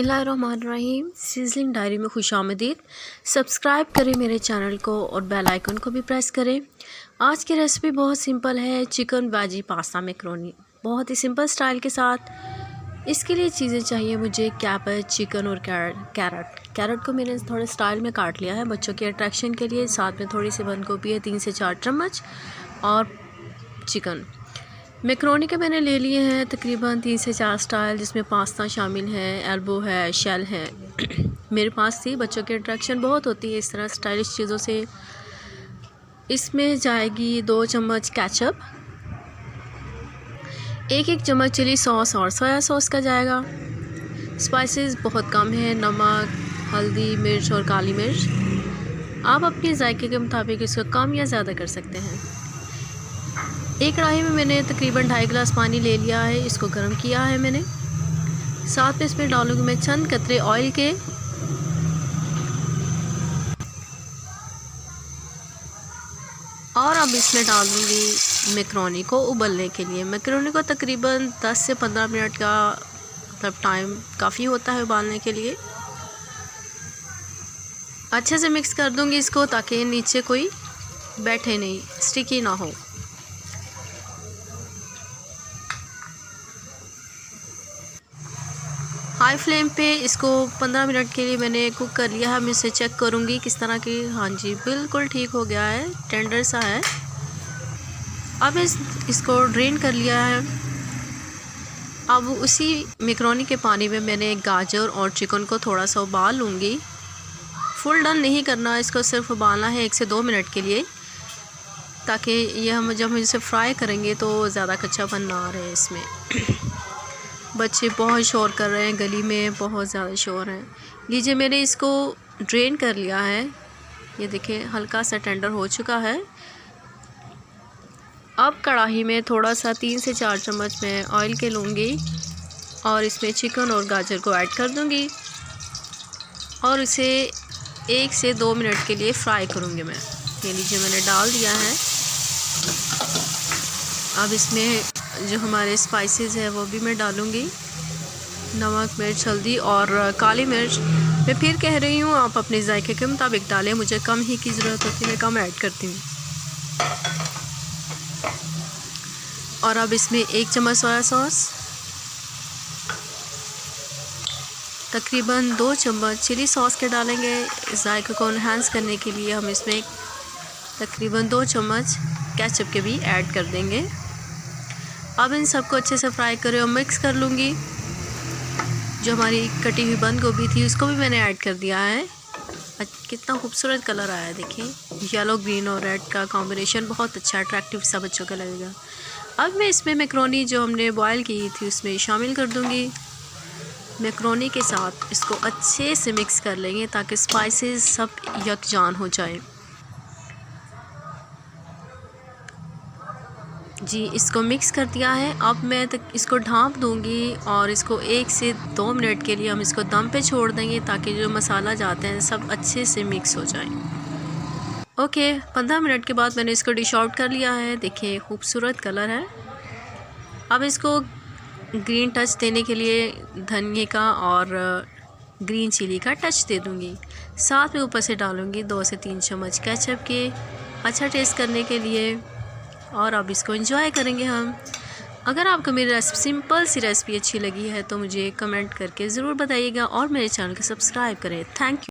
बिस्मिल्लाहिर्रहमानिर्रहीम। Sizzling diary में खुशामदीद। Subscribe करें मेरे चैनल को और बेल आइकन को भी प्रेस करें। आज की रेसिपी बहुत सिंपल है, चिकन वेजी पास्ता मैकरोनी, बहुत ही सिंपल स्टाइल के साथ। इसके लिए चीज़ें चाहिए मुझे कैबेज, चिकन और कैरेट को मैंने थोड़े स्टाइल में काट लिया है बच्चों के अट्रैक्शन के लिए। साथ में थोड़ी सी बंद गोभी है 3 से 4 चम्मच और चिकन। मैकरोनी के मैंने ले लिए हैं तकरीबन 3 से 4 स्टाइल, जिसमें पास्ता शामिल है, एल्बो है, शेल है। मेरे पास थी, बच्चों की अट्रैक्शन बहुत होती है इस तरह स्टाइलिश चीज़ों से। इसमें जाएगी 2 चम्मच केचप, 1 चम्मच चिली सॉस और सोया सॉस का जाएगा। स्पाइसेस बहुत कम है, नमक, हल्दी, मिर्च और काली मिर्च। आप अपने जायके के मुताबिक इसको कम या ज़्यादा कर सकते हैं। एक कढ़ाई में मैंने तकरीबन 2.5 गिलास पानी ले लिया है, इसको गर्म किया है मैंने। साथ में इसमें डालूंगी मैं चंद कतरे ऑयल के। और अब इसमें डाल दूँगी मैकरोनी को उबलने के लिए। मैकरोनी को तकरीबन 10 से 15 मिनट का टाइम काफ़ी होता है उबालने के लिए। अच्छे से मिक्स कर दूँगी इसको ताकि नीचे कोई बैठे नहीं, स्टिकी ना हो। हाई फ्लेम पे इसको 15 मिनट के लिए मैंने कुक कर लिया है। मैं इसे चेक करूँगी किस तरह की। हाँ जी, बिल्कुल ठीक हो गया है, टेंडर सा है। अब इसको ड्रेन कर लिया है। अब उसी मैकरोनी के पानी में मैंने गाजर और चिकन को थोड़ा सा उबाल लूँगी। फुल डन नहीं करना, इसको सिर्फ उबालना है 1 से 2 मिनट के लिए, ताकि ये जब हम इसे फ्राई करेंगे तो ज़्यादा कच्चापन ना आ रहे इसमें। बच्चे बहुत शोर कर रहे हैं, गली में बहुत ज़्यादा शोर है। लीजिए, मैंने इसको ड्रेन कर लिया है। ये देखिए हल्का सा टेंडर हो चुका है। अब कढ़ाई में थोड़ा सा 3 से 4 चम्मच मैं ऑयल के लूँगी और इसमें चिकन और गाजर को ऐड कर दूँगी और इसे 1 से 2 मिनट के लिए फ्राई करूँगी मैं। ये लीजिए, मैंने डाल दिया है। अब इसमें जो हमारे स्पाइसेस है वो भी मैं डालूँगी, नमक, मिर्च, हल्दी और काली मिर्च। मैं फिर कह रही हूँ, आप अपने जायके के मुताबिक डालें, मुझे कम ही की ज़रूरत होती है, मैं कम ऐड करती हूँ। और अब इसमें 1 चम्मच सोया सॉस, तकरीबन 2 चम्मच चिली सॉस के डालेंगे। जायके को एनहांस करने के लिए हम इसमें तकरीबन 2 चम्मच केचप के भी ऐड कर देंगे। अब इन सबको अच्छे से फ्राई करें और मिक्स कर लूँगी। जो हमारी कटी हुई बंद गोभी थी उसको भी मैंने ऐड कर दिया है। कितना खूबसूरत कलर आया है, देखिए येलो, ग्रीन और रेड का कॉम्बिनेशन बहुत अच्छा अट्रैक्टिव सा बच्चों का लगेगा। अब मैं इसमें मैकरोनी जो हमने बॉयल की थी उसमें शामिल कर दूँगी। मैकरोनी के साथ इसको अच्छे से मिक्स कर लेंगे ताकि स्पाइसेस सब यकजान हो जाए। जी, इसको मिक्स कर दिया है। अब मैं इसको ढाँप दूँगी और इसको 1 से 2 मिनट के लिए हम इसको दम पे छोड़ देंगे ताकि जो मसाला जाते हैं सब अच्छे से मिक्स हो जाए। ओके, 15 मिनट के बाद मैंने इसको डिश आउट कर लिया है। देखिए खूबसूरत कलर है। अब इसको ग्रीन टच देने के लिए धनिए का और ग्रीन चिली का टच दे दूँगी। साथ में ऊपर से डालूँगी 2 से 3 चम्मच केचप के, अच्छा टेस्ट करने के लिए। और अब इसको एंजॉय करेंगे हम। अगर आपको मेरी सिंपल सी रेसिपी अच्छी लगी है तो मुझे कमेंट करके ज़रूर बताइएगा और मेरे चैनल को सब्सक्राइब करें। Thank you.